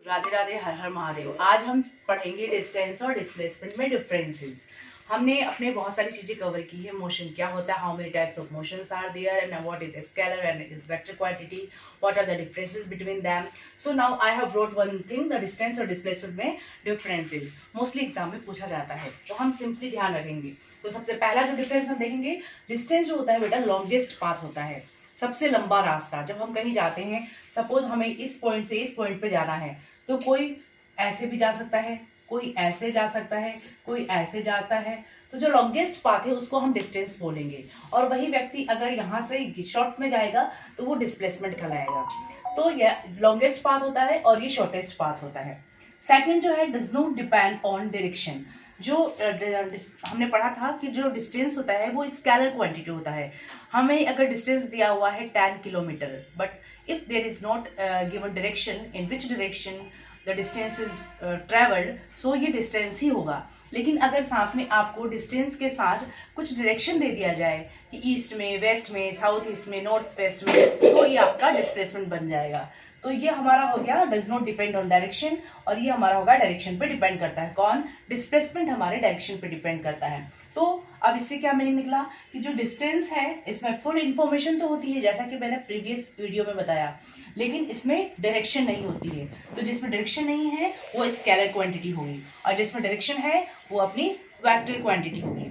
राधे राधे, हर हर महादेव। आज हम पढ़ेंगे डिस्टेंस और डिस्प्लेसमेंट में डिफरेंसेस। हमने अपने बहुत सारी चीजें कवर की है। मोशन क्या होता है, how many types of motions are there and what is scalar and it is vector quantity, what are the differences between them. So now I have brought one thing, the distance और displacement में differences. Mostly exam में पूछा जाता है, तो हम simply ध्यान रखेंगे। तो सबसे पहला जो डिफरेंस हम देखेंगे, डिस्टेंस जो होता है बेटा, लॉन्गेस्ट पाथ होता है, सबसे लंबा रास्ता। जब हम कहीं जाते हैं, सपोज हमें इस पॉइंट से इस पॉइंट पे जाना है, तो कोई ऐसे भी जा सकता है, कोई ऐसे जा सकता है, कोई ऐसे जाता है। तो जो लॉन्गेस्ट पाथ है उसको हम डिस्टेंस बोलेंगे। और वही व्यक्ति अगर यहाँ से शॉर्ट में जाएगा तो वो डिस्प्लेसमेंट कहलाएगा। तो यह लॉन्गेस्ट पाथ होता है और ये शॉर्टेस्ट पाथ होता है। सेकंड जो है, does not depend on direction. जो हमने पढ़ा था कि जो डिस्टेंस होता है वो स्केलर क्वांटिटी होता है। हमें अगर डिस्टेंस दिया हुआ है 10 kilometre, but if there is not given direction in which direction the distance is traveled, so ये distance ही होगा। लेकिन अगर साथ में आपको डिस्टेंस के साथ कुछ डायरेक्शन दे दिया जाए कि ईस्ट में, वेस्ट में, साउथ ईस्ट में, नॉर्थ वेस्ट में, तो ये आपका डिस्प्लेसमेंट बन जाएगा। तो ये हमारा हो गया does not depend on direction, और ये हमारा होगा डायरेक्शन पे डिपेंड करता है। कौन? डिस्प्लेसमेंट हमारे डायरेक्शन पे डिपेंड करता है। तो अब इससे क्या मीनिंग निकला कि जो डिस्टेंस है इसमें फुल इंफॉर्मेशन तो होती है, जैसा कि मैंने प्रीवियस वीडियो में बताया, लेकिन इसमें डायरेक्शन नहीं होती है। तो जिसमें डायरेक्शन नहीं है वो स्केलर क्वांटिटी होगी, और जिसमें डायरेक्शन है वो अपनी वेक्टर क्वांटिटी होगी।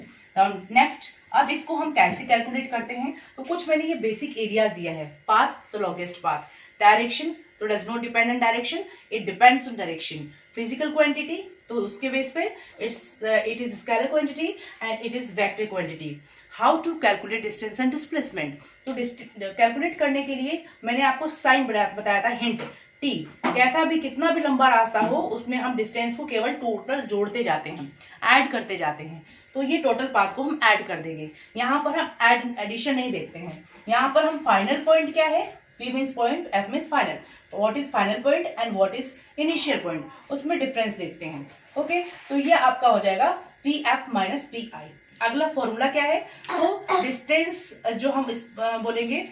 नेक्स्ट, अब इसको हम कैसे कैलकुलेट करते हैं? तो कुछ मैंने ये बेसिक एरियाज दिया है। पाथ तो लॉन्गेस्ट पाथ, डायरेक्शन तो does not depend on direction, it depends on direction. Physical quantity तो उसके बेस पे it is scalar quantity and it is vector quantity. How to calculate distance and displacement? तो calculate करने के लिए मैंने आपको साइन बताया था, हिंट टी। कैसा भी, कितना भी लंबा रास्ता हो, उसमें हम डिस्टेंस को केवल टोटल जोड़ते जाते हैं, ऐड करते जाते हैं। तो ये टोटल पाथ को हम ऐड कर देंगे। यहाँ पर हम एडिशन नहीं देखते हैं। यहाँ पर हम फाइनल पॉइंट क्या है, P means point, F means final. तो what is final point and what is initial point, उसमें डिफरेंस देखते हैं। ओके, तो ये आपका हो जाएगा PF माइनस PI। अगला फॉर्मूला क्या है? तो डिस्टेंस जो हम इस बोलेंगे,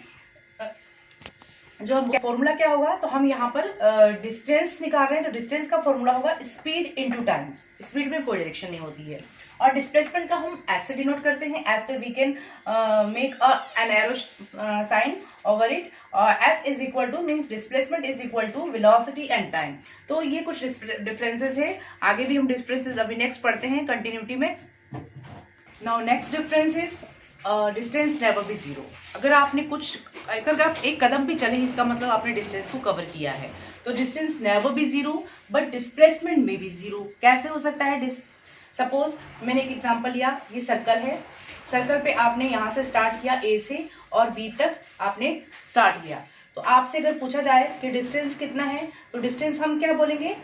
जो हम फॉर्मूला क्या होगा, तो हम यहाँ पर डिस्टेंस निकाल रहे हैं, तो डिस्टेंस का फॉर्मूला होगा स्पीड इनटू टाइम। स्पीड में कोई डायरेक्शन नहीं होती है। और डिस्प्लेसमेंट का हम ऐसे डिनोट करते हैं, as per we can make an arrow sign over it. S is equal to means displacement is equal to velocity and time. तो ये कुछ डिफरेंसेस है। आगे भी हम डिफरेंसेस अभी नेक्स्ट पढ़ते हैं कंटिन्यूटी में। Now next difference is distance never be zero. अगर आप एक कदम भी चले, इसका मतलब आपने डिस्टेंस को कवर किया है। तो distance never be zero but displacement में बी जीरो। कैसे हो सकता है? सपोज मैंने एक एग्जांपल लिया, ये सर्कल है। सर्कल पे आपने यहाँ से स्टार्ट किया, ए से और बी तक आपने स्टार्ट किया। तो आपसे अगर पूछा जाए कि डिस्टेंस कितना है, तो डिस्टेंस हम क्या बोलेंगे?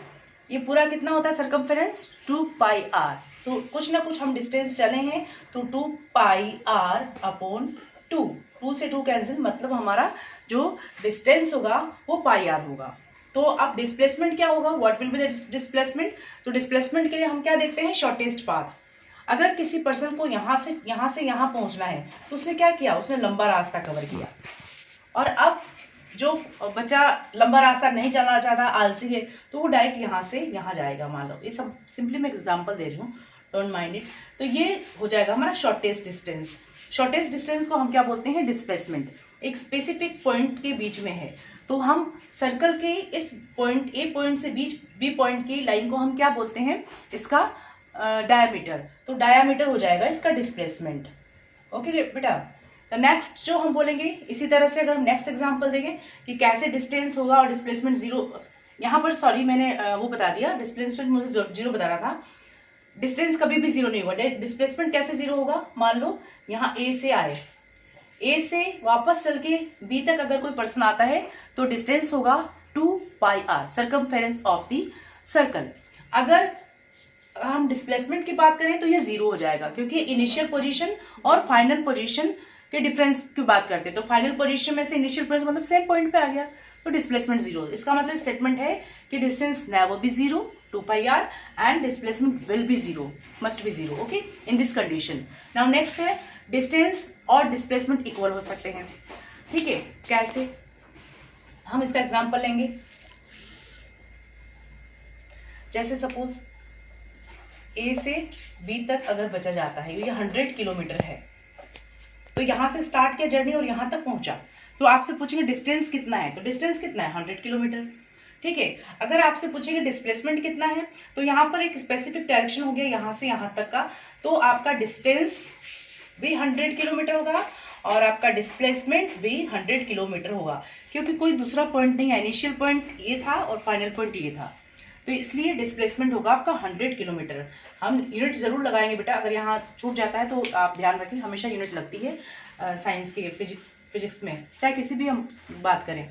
ये पूरा कितना होता है सर्कमफेरेंस? 2πr। तो कुछ ना कुछ हम डिस्टेंस चले हैं, तो 2πr अपॉन 2। 2 से 2 कैंसिल, मतलब हमारा जो डिस्टेंस होगा वो πr होगा। तो अब डिस्प्लेसमेंट क्या होगा? What will be the displacement? तो डिस्प्लेसमेंट के लिए हम क्या देखते हैं? Shortest path. अगर किसी पर्सन को यहाँ से यहाँ पहुंचना है, तो उसने क्या किया? उसने लंबा रास्ता कवर किया। और अब जो बच्चा लंबा रास्ता नहीं चलना चाहता, आलसी है, तो वो डायरेक्ट यहाँ से यहाँ जाएगा। मान लो, ये सब सिंपली मैं एग्जांपल दे रही हूँ, डोंट माइंड इट। तो ये हो जाएगा हमारा शॉर्टेस्ट डिस्टेंस। शॉर्टेस्ट डिस्टेंस को हम क्या बोलते हैं? डिस्प्लेसमेंट। एक स्पेसिफिक पॉइंट के बीच में है, तो हम सर्कल के इस पॉइंट, ए पॉइंट से बी पॉइंट की लाइन को हम क्या बोलते हैं? इसका डायमीटर। तो डायमीटर हो जाएगा इसका डिस्प्लेसमेंट। ओके बेटा। तो नेक्स्ट जो हम बोलेंगे, इसी तरह से अगर हम नेक्स्ट एग्जांपल देंगे कि कैसे डिस्टेंस होगा और डिस्प्लेसमेंट जीरो। यहाँ पर सॉरी मैंने वो बता दिया, डिस्प्लेसमेंट मुझे जीरो बता रहा था। डिस्टेंस कभी भी जीरो नहीं होगा। डिस्प्लेसमेंट कैसे जीरो होगा? मान लो यहाँ ए से आए, ए से वापस चल के बी तक अगर कोई पर्सन आता है, तो डिस्टेंस होगा 2πr, circumference of the circle. अगर हम डिस्प्लेसमेंट की बात करें तो ये जीरो हो जाएगा, क्योंकि इनिशियल पोजीशन और फाइनल पोजीशन के डिफरेंस की बात करते हैं। तो फाइनल पोजीशन में से इनिशियल पोजीशन मतलब सेम पॉइंट पे आ गया, तो डिस्प्लेसमेंट जीरो। इसका मतलब स्टेटमेंट है कि distance never be zero, 2πr, and displacement will be zero, must be zero. Okay, in this condition. Now next है, डिस्टेंस और डिस्प्लेसमेंट इक्वल हो सकते हैं। ठीक है, कैसे? हम इसका एग्जांपल लेंगे। जैसे सपोज ए से बी तक अगर बचा जाता है, ये 100 किलोमीटर है, तो यहाँ से स्टार्ट किया जर्नी और यहाँ तक पहुंचा, तो आपसे पूछेंगे डिस्टेंस कितना है, तो डिस्टेंस कितना है 100 किलोमीटर। ठीक है, अगर आपसे पूछेंगे डिस्प्लेसमेंट कितना है, तो यहाँ पर एक स्पेसिफिक डायरेक्शन हो गया यहाँ से यहाँ तक का, तो आपका डिस्टेंस भी 100 किलोमीटर होगा और आपका डिस्प्लेसमेंट भी 100 किलोमीटर होगा, क्योंकि कोई दूसरा पॉइंट नहीं है, इनिशियल पॉइंट ये था और फाइनल पॉइंट ये था, तो इसलिए डिस्प्लेसमेंट होगा आपका 100 किलोमीटर। हम यूनिट जरूर लगाएंगे बेटा, अगर यहाँ छूट जाता है तो आप ध्यान रखें, हमेशा यूनिट लगती है साइंस के फिजिक्स में, चाहे किसी भी हम बात करें।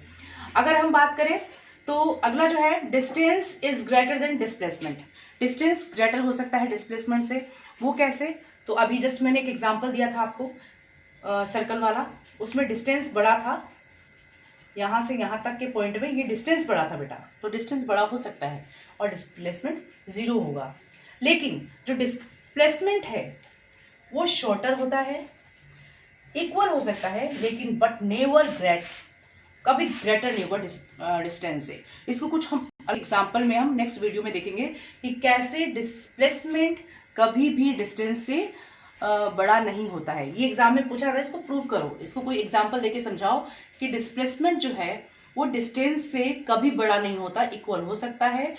अगर हम बात करें तो अगला जो है distance is greater than displacement. Distance greater हो सकता है डिस्प्लेसमेंट से, वो कैसे, तो अभी जस्ट मैंने एक एग्जांपल दिया था आपको सर्कल वाला, उसमें डिस्टेंस बड़ा था, यहाँ से यहाँ तक के पॉइंट में ये डिस्टेंस बड़ा था बेटा, तो डिस्टेंस बड़ा हो सकता है और डिस्प्लेसमेंट 0 होगा। लेकिन जो डिस्प्लेसमेंट है वो शॉर्टर होता है, इक्वल हो सकता है, लेकिन बट नेवर कभी ग्रेटर नहीं होगा डिस्टेंस से। इसको कुछ हम एग्जाम्पल में हम नेक्स्ट वीडियो में देखेंगे कि कैसे डिस्प्लेसमेंट कभी भी डिस्टेंस से बड़ा नहीं होता है। ये एग्जाम में पूछा था, इसको प्रूव करो, इसको कोई एग्जाम्पल देके समझाओ कि डिस्प्लेसमेंट जो है वो डिस्टेंस से कभी बड़ा नहीं होता, इक्वल हो सकता है,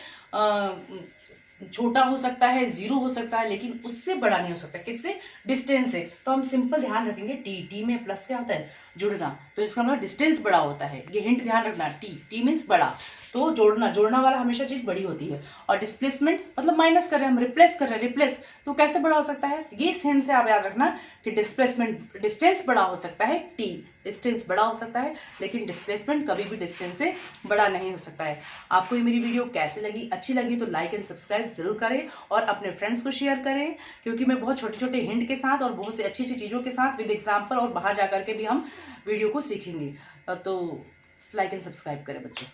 छोटा हो सकता है, 0 हो सकता है, लेकिन उससे बड़ा नहीं हो सकता। किससे? डिस्टेंस से। तो हम सिंपल ध्यान रखेंगे, टी में प्लस क्या होता है? जुड़ना, तो इसका मतलब डिस्टेंस बड़ा होता है, ये हिंट ध्यान रखना, टी मीन्स बड़ा, तो जोड़ना वाला हमेशा चीज बड़ी होती है। और डिस्प्लेसमेंट मतलब माइनस कर रहे हैं हम, रिप्लेस कर रहे हैं, रिप्लेस, तो कैसे बड़ा हो सकता है? ये हिंट से आप याद रखना कि डिस्प्लेसमेंट डिस्टेंस बड़ा हो सकता है, टी डिस्टेंस बड़ा हो सकता है, लेकिन डिस्प्लेसमेंट कभी भी डिस्टेंस से बड़ा नहीं हो सकता है। आपको ये मेरी वीडियो कैसी लगी? अच्छी लगी तो लाइक एंड सब्सक्राइब जरूर करें और अपने फ्रेंड्स को शेयर करें, क्योंकि मैं बहुत छोटे छोटे हिंट के साथ और बहुत सी अच्छी अच्छी चीज़ों के साथ विद एग्जाम्पल और बाहर जाकर के भी हम वीडियो को सीखेंगे। तो लाइक एंड सब्सक्राइब करें बच्चों।